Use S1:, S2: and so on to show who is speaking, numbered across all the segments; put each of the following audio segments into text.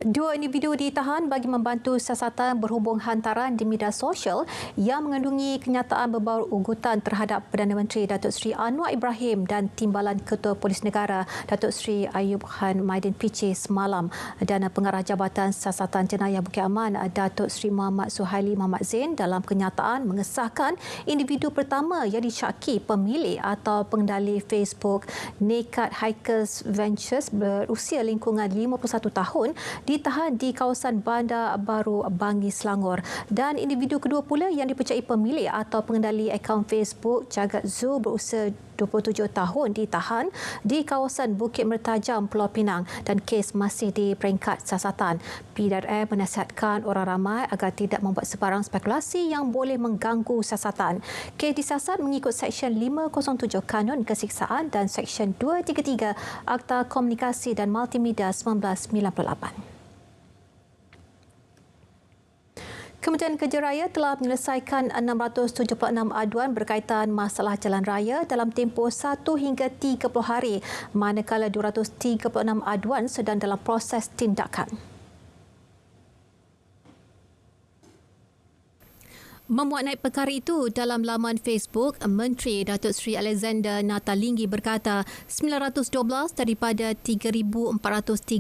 S1: Dua individu ditahan bagi membantu siasatan berhubung hantaran di media sosial yang mengandungi kenyataan berbau ugutan terhadap Perdana Menteri Datuk Seri Anwar Ibrahim dan Timbalan Ketua Polis Negara Datuk Seri Ayub Khan Maidin PC semalam. Dan Pengarah Jabatan Siasatan Jenayah Bukit Aman Datuk Seri Muhammad Suhaili Muhammad Zain dalam kenyataan mengesahkan individu pertama yang disyaki pemilik atau pengendali Facebook Naked Hikers Ventures berusia lingkungan 51 tahun ditahan di kawasan Bandar Baru Bangi, Selangor. Dan individu kedua pula yang dipercayai pemilik atau pengendali akaun Facebook Jagat Zoo berusia 27 tahun ditahan di kawasan Bukit Mertajam, Pulau Pinang dan kes masih di peringkat siasatan. PDRM menasihatkan orang ramai agar tidak membuat sebarang spekulasi yang boleh mengganggu siasatan. Kes disiasat mengikut Seksyen 507 Kanun Kesiksaan dan Seksyen 233 Akta Komunikasi dan Multimedia 1998. Kementerian Kerja Raya telah menyelesaikan 676 aduan berkaitan masalah jalan raya dalam tempoh 1 hingga 30 hari, manakala 236 aduan sedang dalam proses tindakan. Memuat naik perkara itu dalam laman Facebook, Menteri Datuk Seri Alexander Natalinggi berkata 912 daripada 3,403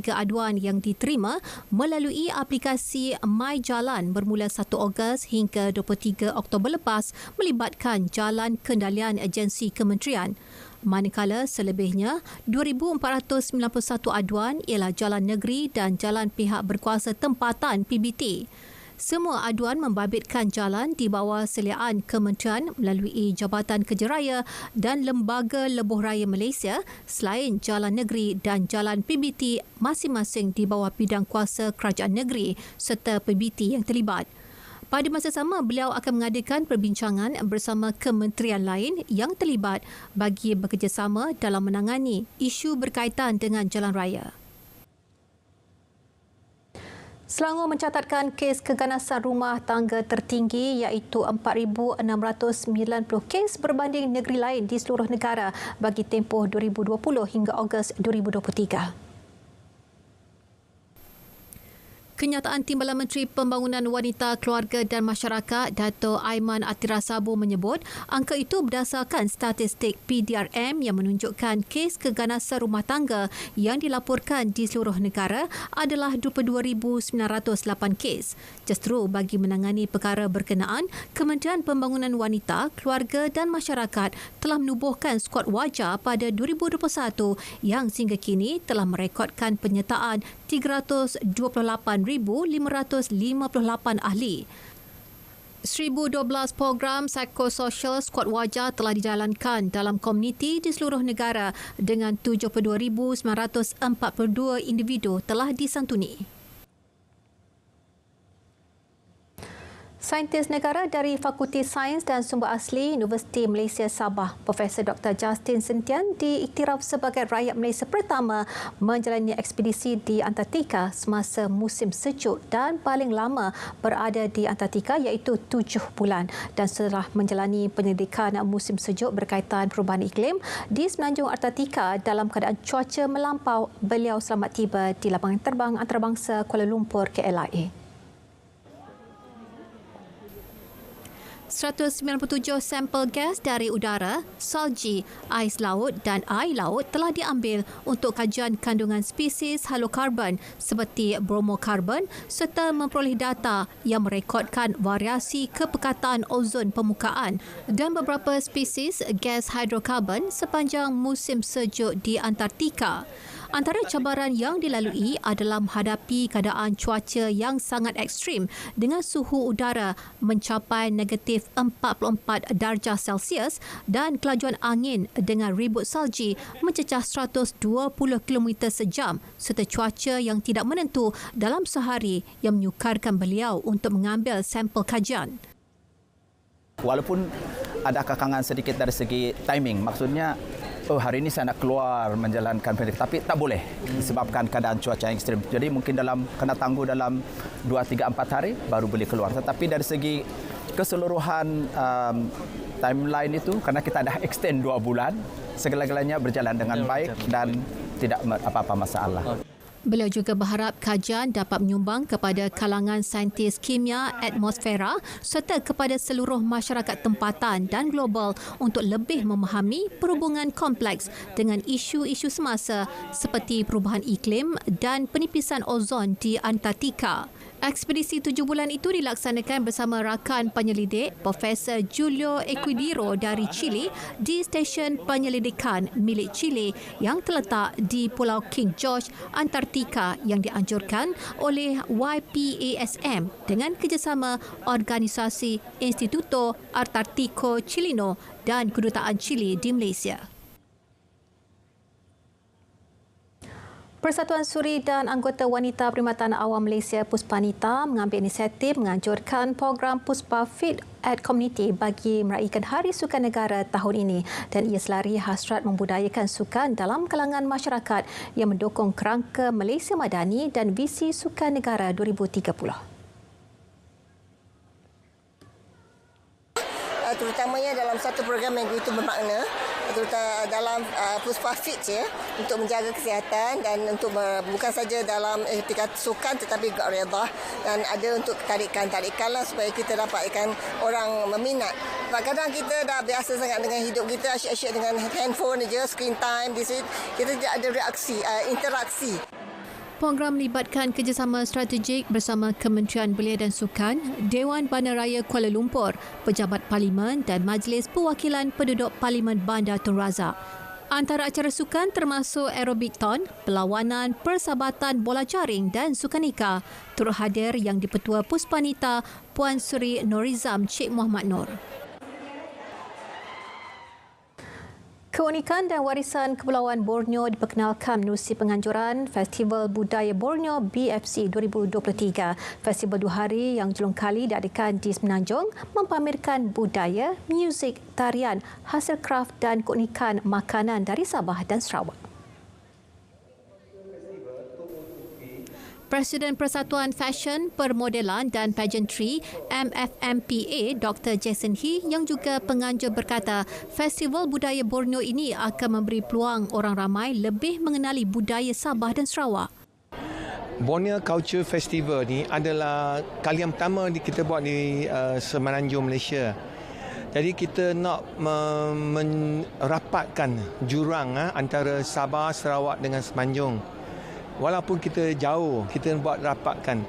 S1: aduan yang diterima melalui aplikasi My Jalan bermula 1 Ogos hingga 23 Oktober lepas melibatkan jalan kendalian agensi kementerian. Manakala selebihnya 2,491 aduan ialah jalan negeri dan jalan pihak berkuasa tempatan PBT. Semua aduan membabitkan jalan di bawah seliaan kementerian melalui Jabatan Kerja Raya dan Lembaga Lebuh Raya Malaysia selain jalan negeri dan jalan PBT masing-masing di bawah bidang kuasa kerajaan negeri serta PBT yang terlibat. Pada masa sama, beliau akan mengadakan perbincangan bersama kementerian lain yang terlibat bagi bekerjasama dalam menangani isu berkaitan dengan jalan raya. Selangor mencatatkan kes keganasan rumah tangga tertinggi iaitu 4,690 kes berbanding negeri lain di seluruh negara bagi tempoh 2020 hingga Ogos 2023. Kenyataan Timbalan Menteri Pembangunan Wanita, Keluarga dan Masyarakat Dato' Aiman Atira Sabu menyebut angka itu berdasarkan statistik PDRM yang menunjukkan kes keganasan rumah tangga yang dilaporkan di seluruh negara adalah 22,908 kes. Justru bagi menangani perkara berkenaan, Kementerian Pembangunan Wanita, Keluarga dan Masyarakat telah menubuhkan skuad wajah pada 2021 yang sehingga kini telah merekodkan penyertaan 328,558 ahli. 1,012 program psikososial skuad wajah telah dijalankan dalam komuniti di seluruh negara dengan 72,942 individu telah disantuni. Saintis negara dari Fakulti Sains dan Sumber Asli Universiti Malaysia Sabah, Profesor Dr. Justin Sentian diiktiraf sebagai rakyat Malaysia pertama menjalani ekspedisi di Antartika semasa musim sejuk dan paling lama berada di Antartika iaitu 7 bulan. Dan setelah menjalani penyelidikan musim sejuk berkaitan perubahan iklim di semenanjung Antartika dalam keadaan cuaca melampau, beliau selamat tiba di lapangan terbang antarabangsa Kuala Lumpur KLIA. 197 sampel gas dari udara, salji, ais laut dan air laut telah diambil untuk kajian kandungan spesies halokarbon seperti bromokarbon serta memperoleh data yang merekodkan variasi kepekatan ozon permukaan dan beberapa spesies gas hidrokarbon sepanjang musim sejuk di Antartika. Antara cabaran yang dilalui adalah menghadapi keadaan cuaca yang sangat ekstrim dengan suhu udara mencapai negatif 44 darjah Celsius dan kelajuan angin dengan ribut salji mencecah 120 km sejam serta cuaca yang tidak menentu dalam sehari yang menyukarkan beliau untuk mengambil sampel kajian.
S2: Walaupun ada kekangan sedikit dari segi timing, maksudnya hari ini saya nak keluar menjalankan pendidikan, tapi tak boleh disebabkan keadaan cuaca yang ekstrim. Jadi mungkin kena tangguh dalam 2, 3, 4 hari baru boleh keluar. Tetapi dari segi keseluruhan timeline itu, karena kita dah extend 2 bulan, segala-galanya berjalan dengan baik dan tidak apa-apa masalah.
S1: Beliau juga berharap kajian dapat menyumbang kepada kalangan saintis kimia atmosfera serta kepada seluruh masyarakat tempatan dan global untuk lebih memahami perhubungan kompleks dengan isu-isu semasa seperti perubahan iklim dan penipisan ozon di Antartika. Ekspedisi 7 bulan itu dilaksanakan bersama rakan penyelidik Profesor Julio Equidiro dari Chile di stesen penyelidikan milik Chile yang terletak di Pulau King George, Antartika yang dianjurkan oleh YPASM dengan kerjasama Organisasi Instituto Antartico Chileno dan Kedutaan Chile di Malaysia. Persatuan Suri dan anggota wanita Perkhidmatan Awam Malaysia Puspanita mengambil inisiatif menganjurkan program Puspa Fit at Community bagi meraihkan Hari Sukan Negara tahun ini dan ia selari hasrat membudayakan sukan dalam kalangan masyarakat yang mendukung kerangka Malaysia Madani dan visi Sukan Negara 2030.
S3: Terutamanya dalam satu program yang begitu bermakna, terutama dalam Puspa Fit ya, untuk menjaga kesihatan dan untuk bukan saja dalam etikat sukan tetapi juga riyadhah dan ada untuk tarikan lah supaya kita dapatkan orang meminat. Kadang-kadang kita dah biasa sangat dengan hidup kita, asyik-asyik dengan handphone saja, screen time, kita tidak ada interaksi.
S1: Program melibatkan kerjasama strategik bersama Kementerian Belia dan Sukan, Dewan Bandaraya Kuala Lumpur, Pejabat Parlimen dan Majlis Perwakilan Penduduk Parlimen Bandar Tun Razak. Antara acara sukan termasuk aerobik ton, perlawanan, persahabatan bola jaring dan sukanika. Turut hadir yang di-Petua Puspanita Puan Suri Norizam Cik Muhammad Nur. Keunikan dan warisan Kepulauan Borneo diperkenalkan menerusi penganjuran Festival Budaya Borneo BFC 2023. Festival 2 hari yang jelung kali diadakan di Semenanjung mempamerkan budaya, muzik, tarian, hasil kraf dan keunikan makanan dari Sabah dan Sarawak. Presiden Persatuan Fashion, Permodelan dan Pageantry MFMPA Dr. Jason Hee yang juga penganjur berkata Festival Budaya Borneo ini akan memberi peluang orang ramai lebih mengenali budaya Sabah dan Sarawak.
S4: Borneo Culture Festival ni adalah kali yang pertama kita buat di Semenanjung Malaysia. Jadi kita nak merapatkan jurang antara Sabah, Sarawak dengan Semenanjung. Walaupun kita jauh, kita buat rapatkan.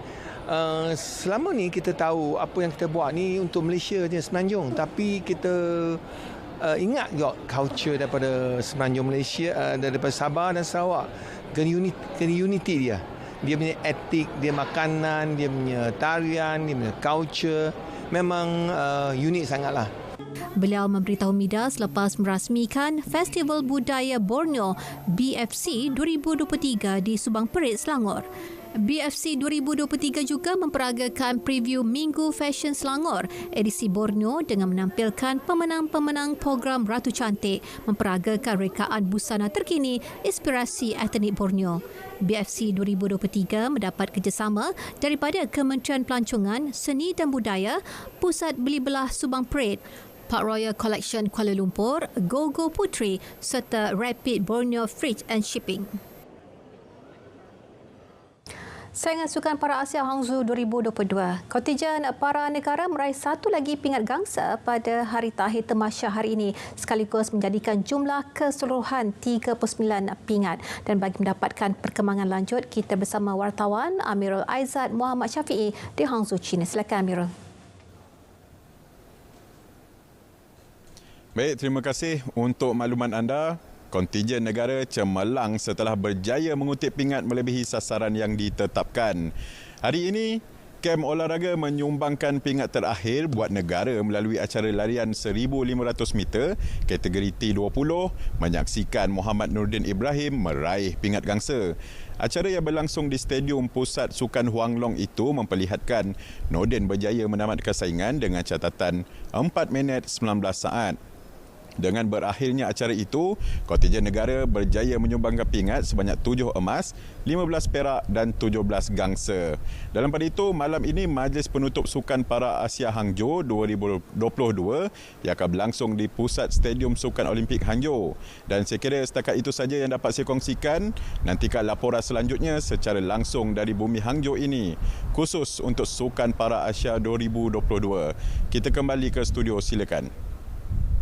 S4: Selama ni kita tahu apa yang kita buat ni untuk Malaysia je Semenanjung, tapi kita ingat juga culture daripada Semenanjung Malaysia, daripada Sabah dan Sarawak, kena unity dia. Dia punya etik, dia makanan, dia punya tarian, dia punya culture memang unik sangatlah.
S1: Beliau memberitahu media selepas merasmikan Festival Budaya Borneo BFC 2023 di Subang Perit, Selangor. BFC 2023 juga memperagakan preview Minggu Fashion Selangor edisi Borneo dengan menampilkan pemenang-pemenang program Ratu Cantik memperagakan rekaan busana terkini inspirasi etnik Borneo. BFC 2023 mendapat kerjasama daripada Kementerian Pelancongan, Seni dan Budaya, Pusat Beli Belah Subang Perit, Park Royal Collection Kuala Lumpur, GoGo Puteri serta Rapid Borneo Freight and Shipping. Saingan Sukan Para Asia Hangzhou 2022. Kontijen para negara meraih satu lagi pingat gangsa pada hari terakhir Temasya hari ini sekaligus menjadikan jumlah keseluruhan 39 pingat. Dan bagi mendapatkan perkembangan lanjut, kita bersama wartawan Amirul Aizat Muhammad Syafiee di Hangzhou, China. Silakan Amirul.
S5: Baik, terima kasih untuk makluman anda. Kontijen negara cemerlang setelah berjaya mengutip pingat melebihi sasaran yang ditetapkan. Hari ini, kem olahraga menyumbangkan pingat terakhir buat negara melalui acara larian 1,500 meter kategori T20 menyaksikan Muhammad Nordin Ibrahim meraih pingat gangsa. Acara yang berlangsung di Stadium Pusat Sukan Huang Long itu memperlihatkan Nordin berjaya menamatkan saingan dengan catatan 4 minit 19 saat. Dengan berakhirnya acara itu, kontingen negara berjaya menyumbangkan pingat sebanyak 7 emas, 15 perak dan 17 gangsa. Dalam pada itu, malam ini Majlis Penutup Sukan Para Asia Hangzhou 2022 yang akan berlangsung di Pusat Stadium Sukan Olimpik Hangzhou. Dan saya kira setakat itu saja yang dapat saya kongsikan. Nantikan laporan selanjutnya secara langsung dari bumi Hangzhou ini, khusus untuk Sukan Para Asia 2022. Kita kembali ke studio, silakan.